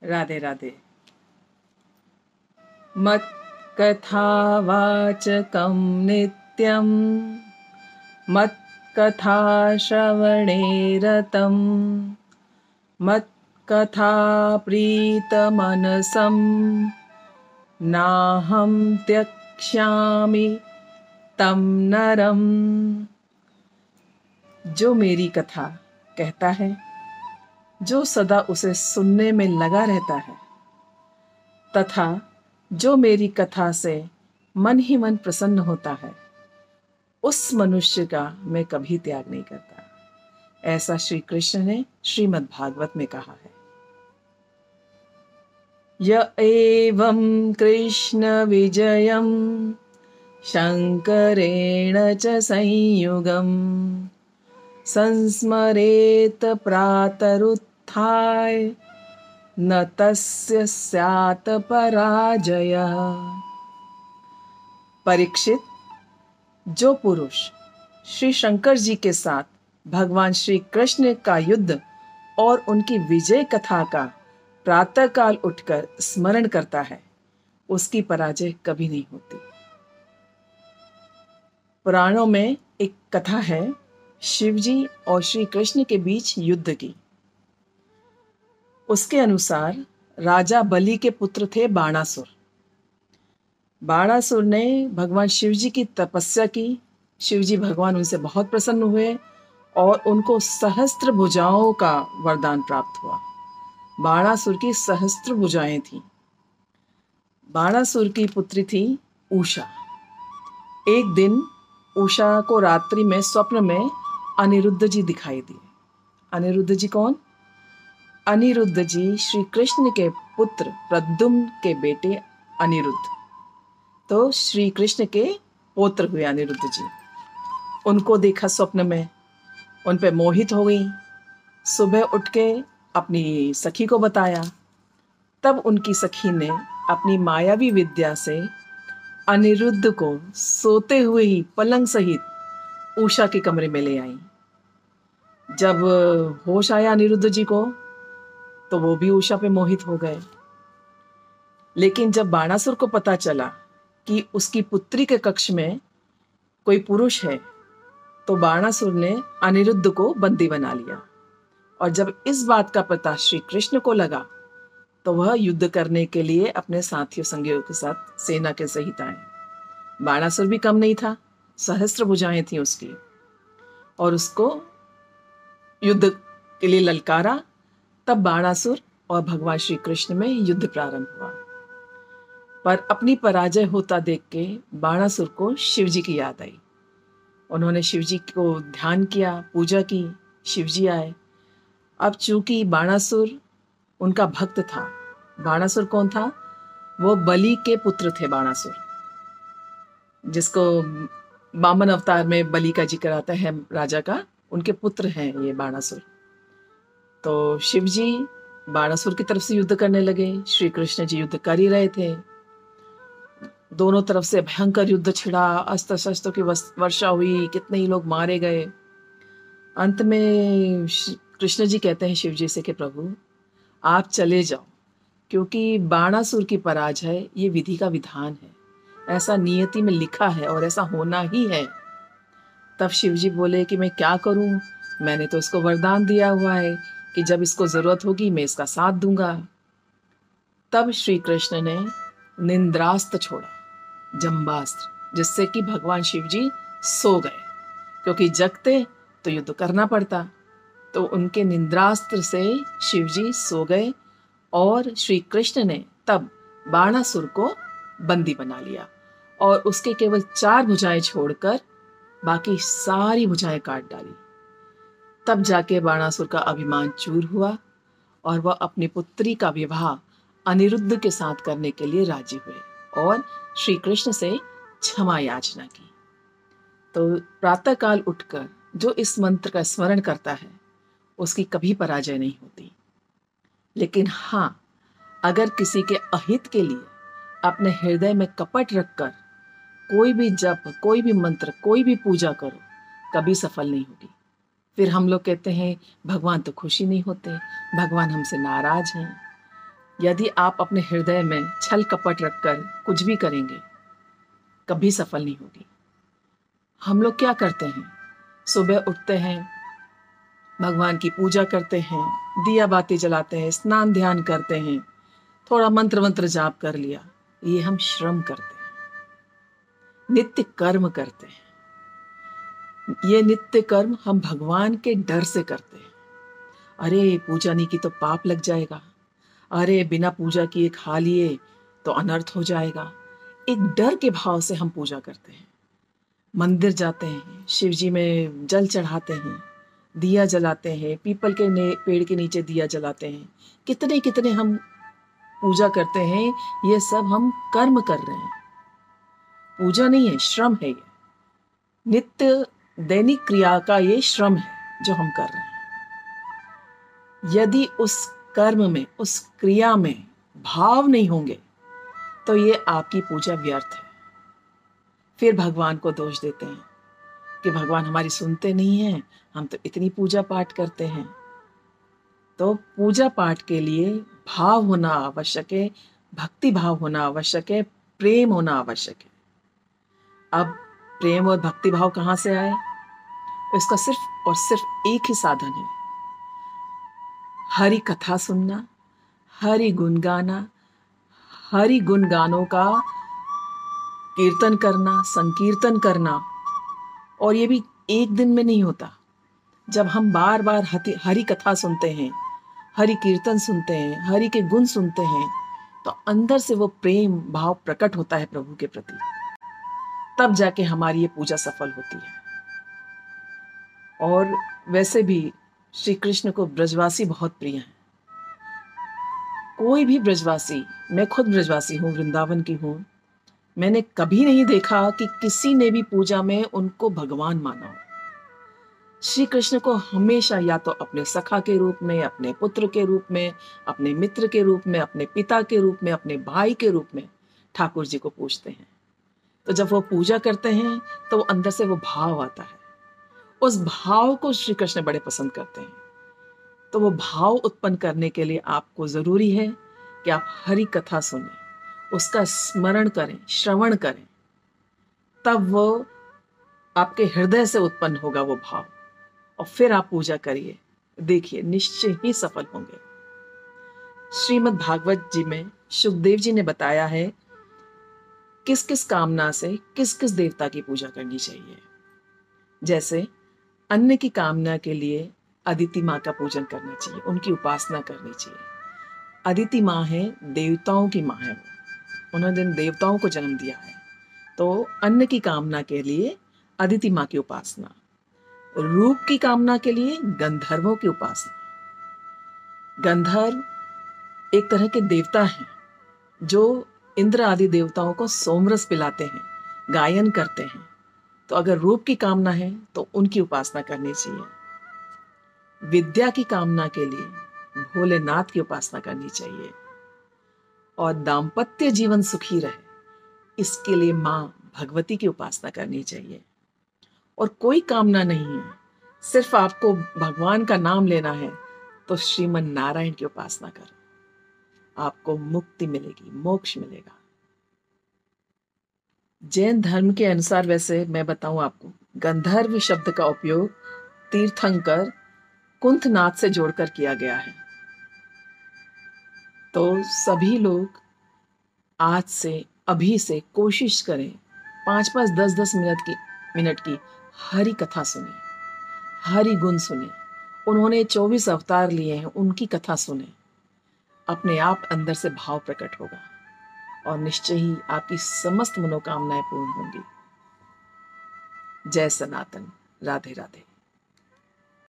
राधे राधे। मत्कथावाचकं नित्यं मत्कथाश्रवणे रतं मत्कथाप्रीतमनसं नाहं त्यक्ष्यामि तं नरम। जो मेरी कथा कहता है, जो सदा उसे सुनने में लगा रहता है, तथा जो मेरी कथा से मन ही मन प्रसन्न होता है, उस मनुष्य का मैं कभी त्याग नहीं करता। ऐसा श्री कृष्ण ने श्रीमद् भागवत में कहा है। य एवं कृष्ण विजयं शंकरेण च संयुगम् संस्मरेत प्रातरुत्थाय न तस्य स्यात् पराजयः। परीक्षित, जो पुरुष श्री शंकर जी के साथ भगवान श्री कृष्ण का युद्ध और उनकी विजय कथा का प्रातःकाल उठकर स्मरण करता है, उसकी पराजय कभी नहीं होती। पुराणों में एक कथा है शिव जी और श्री कृष्ण के बीच युद्ध की। उसके अनुसार राजा बलि के पुत्र थे बाणासुर। बाणासुर ने भगवान शिव जी की तपस्या की। शिव जी भगवान उनसे बहुत प्रसन्न हुए और उनको सहस्त्र भुजाओं का वरदान प्राप्त हुआ। बाणासुर की सहस्त्र भुजाएं थीं। बाणासुर की पुत्री थी उषा। एक दिन उषा को रात्रि में स्वप्न में अनिरुद्ध जी दिखाई दिए। अनिरुद्ध जी कौन? अनिरुद्ध जी श्री कृष्ण के पुत्र प्रद्युम्न के बेटे अनिरुद्ध, तो श्री कृष्ण के पौत्र हुए अनिरुद्ध जी। उनको देखा स्वप्न में, उन पे मोहित हो गई। सुबह उठ के अपनी सखी को बताया। तब उनकी सखी ने अपनी मायावी विद्या से अनिरुद्ध को सोते हुए ही पलंग सहित उषा के कमरे में ले आई। जब होश आया अनिरुद्ध जी को, तो वो भी उषा पे मोहित हो गए। लेकिन जब बाणासुर को पता चला कि उसकी पुत्री के कक्ष में कोई पुरुष है, तो बाणासुर ने अनिरुद्ध को बंदी बना लिया। और जब इस बात का पता श्री कृष्ण को लगा, तो वह युद्ध करने के लिए अपने साथियों संगियों के साथ सेना के सहित आए। बाणासुर भी कम नहीं था, सहस्त्र भुजाएं थी उसकी, और उसको युद्ध के लिए ललकारा। तब बाणासुर और भगवान श्री कृष्ण में युद्ध प्रारंभ हुआ। पर अपनी पराजय होता देख के बाणासुर को शिव जी की याद आई। उन्होंने शिव जी को ध्यान किया, पूजा की, शिव जी आए। अब चूंकि बाणासुर उनका भक्त था। बाणासुर कौन था? वो बलि के पुत्र थे। बाणासुर, जिसको वामन अवतार में बलि का जिक्र आता है राजा का, उनके पुत्र हैं ये बाणासुर। तो शिव जी बाणासुर की तरफ से युद्ध करने लगे। श्री कृष्ण जी युद्ध कर ही रहे थे। दोनों तरफ से भयंकर युद्ध छिड़ा, अस्त्र शस्त्रों की वर्षा हुई, कितने ही लोग मारे गए। अंत में कृष्ण जी कहते हैं शिव जी से कि प्रभु आप चले जाओ, क्योंकि बाणासुर की पराजय ये विधि का विधान है, ऐसा नियति में लिखा है और ऐसा होना ही है। तब शिव जी बोले कि मैं क्या करूं, मैंने तो इसको वरदान दिया हुआ है कि जब इसको जरूरत होगी मैं इसका साथ दूंगा। तब श्री कृष्ण ने निंद्रास्त्र छोड़ा, जंबास्त्र, जिससे कि भगवान शिव जी सो गए, क्योंकि जगते तो युद्ध करना पड़ता। तो उनके निंद्रास्त्र से शिव जी सो गए और श्री कृष्ण ने तब बाणासुर को बंदी बना लिया और उसके केवल 4 भुजाएं छोड़कर बाकी सारी भुजाएं काट डाली। तब जाके बाणासुर का अभिमान चूर हुआ और वह अपनी पुत्री का विवाह अनिरुद्ध के साथ करने के लिए राजी हुए और श्री कृष्ण से क्षमा याचना की। तो प्रातःकाल उठकर जो इस मंत्र का स्मरण करता है, उसकी कभी पराजय नहीं होती। लेकिन हाँ, अगर किसी के अहित के लिए अपने हृदय में कपट रखकर कोई भी जप, कोई भी मंत्र, कोई भी पूजा करो, कभी सफल नहीं होगी। फिर हम लोग कहते हैं भगवान तो खुशी नहीं होते, भगवान हमसे नाराज हैं। यदि आप अपने हृदय में छल कपट रखकर कुछ भी करेंगे, कभी सफल नहीं होगी। हम लोग क्या करते हैं? सुबह उठते हैं, भगवान की पूजा करते हैं, दिया बाती जलाते हैं, स्नान ध्यान करते हैं, थोड़ा मंत्र मंत्र जाप कर लिया। ये हम श्रम करते हैं, नित्य कर्म करते हैं। ये नित्य कर्म हम भगवान के डर से करते हैं। अरे पूजा नहीं की तो पाप लग जाएगा, अरे बिना पूजा किए खा लिए तो अनर्थ हो जाएगा। एक डर के भाव से हम पूजा करते हैं। मंदिर जाते हैं, शिव जी में जल चढ़ाते हैं, दिया जलाते हैं, पीपल के पेड़ के नीचे दिया जलाते हैं, कितने कितने हम पूजा करते हैं। ये सब हम कर्म कर रहे हैं, पूजा नहीं है, श्रम है। ये नित्य दैनिक क्रिया का ये श्रम है जो हम कर रहे हैं। यदि उस कर्म में, उस क्रिया में भाव नहीं होंगे तो ये आपकी पूजा व्यर्थ है। फिर भगवान को दोष देते हैं कि भगवान हमारी सुनते नहीं हैं, हम तो इतनी पूजा पाठ करते हैं। तो पूजा पाठ के लिए भाव होना आवश्यक है, भक्ति भाव होना आवश्यक है, प्रेम होना आवश्यक है। अब प्रेम और भक्ति भाव कहाँ से आए? इसका सिर्फ और सिर्फ एक ही साधन है, हरि कथा सुनना, हरि गुण गाना, हरि गुण गानों का कीर्तन करना, संकीर्तन करना। और ये भी एक दिन में नहीं होता। जब हम बार बार हरि कथा सुनते हैं, हरि कीर्तन सुनते हैं, हरि के गुण सुनते हैं, तो अंदर से वो प्रेम भाव प्रकट होता है प्रभु के प्रति। तब जाके हमारी ये पूजा सफल होती है। और वैसे भी श्री कृष्ण को ब्रजवासी बहुत प्रिय हैं। कोई भी ब्रजवासी, मैं खुद ब्रजवासी हूँ, वृंदावन की हूँ, मैंने कभी नहीं देखा कि किसी ने भी पूजा में उनको भगवान माना हो। श्री कृष्ण को हमेशा या तो अपने सखा के रूप में, अपने पुत्र के रूप में, अपने मित्र के रूप में, अपने पिता के रूप में, अपने भाई के रूप में ठाकुर जी को पूजते हैं। तो जब वो पूजा करते हैं तो वो अंदर से वो भाव आता है। उस भाव को श्री कृष्ण बड़े पसंद करते हैं। तो वो भाव उत्पन्न करने के लिए आपको जरूरी है कि आप हरि कथा सुनें, उसका स्मरण करें, श्रवण करें, तब वो आपके हृदय से उत्पन्न होगा वो भाव। और फिर आप पूजा करिए, देखिए निश्चय ही सफल होंगे। श्रीमद् भागवत जी में शुकदेव जी ने बताया है किस किस कामना से किस किस देवता की पूजा करनी चाहिए। जैसे अन्न की कामना के लिए अदिति माँ का पूजन करना चाहिए, उनकी उपासना करनी चाहिए। अदिति माँ है, देवताओं की माँ है, उन्होंने देवताओं को जन्म दिया है। तो अन्न की कामना के लिए अदिति माँ की उपासना, रूप की कामना के लिए गंधर्वों की उपासना। गंधर्व एक तरह के देवता हैं जो इंद्र आदि देवताओं को सोमरस पिलाते हैं, गायन करते हैं। तो अगर रूप की कामना है तो उनकी उपासना करनी चाहिए। विद्या की कामना के लिए भोलेनाथ की उपासना करनी चाहिए। और दाम्पत्य जीवन सुखी रहे, इसके लिए माँ भगवती की उपासना करनी चाहिए। और कोई कामना नहीं है, सिर्फ आपको भगवान का नाम लेना है, तो श्रीमन नारायण की उपासना करो, आपको मुक्ति मिलेगी, मोक्ष मिलेगा। जैन धर्म के अनुसार, वैसे मैं बताऊं आपको, गंधर्व शब्द का उपयोग तीर्थंकर कुंथनाथ से जोड़कर किया गया है। तो सभी लोग आज से, अभी से कोशिश करें, 5-5, 10-10 मिनट की हरि कथा सुने, हरि गुण सुने। उन्होंने 24 अवतार लिए हैं, उनकी कथा सुने। अपने आप अंदर से भाव प्रकट होगा और निश्चय ही आपकी समस्त मनोकामनाएं पूर्ण होंगी। जय सनातन। राधे राधे।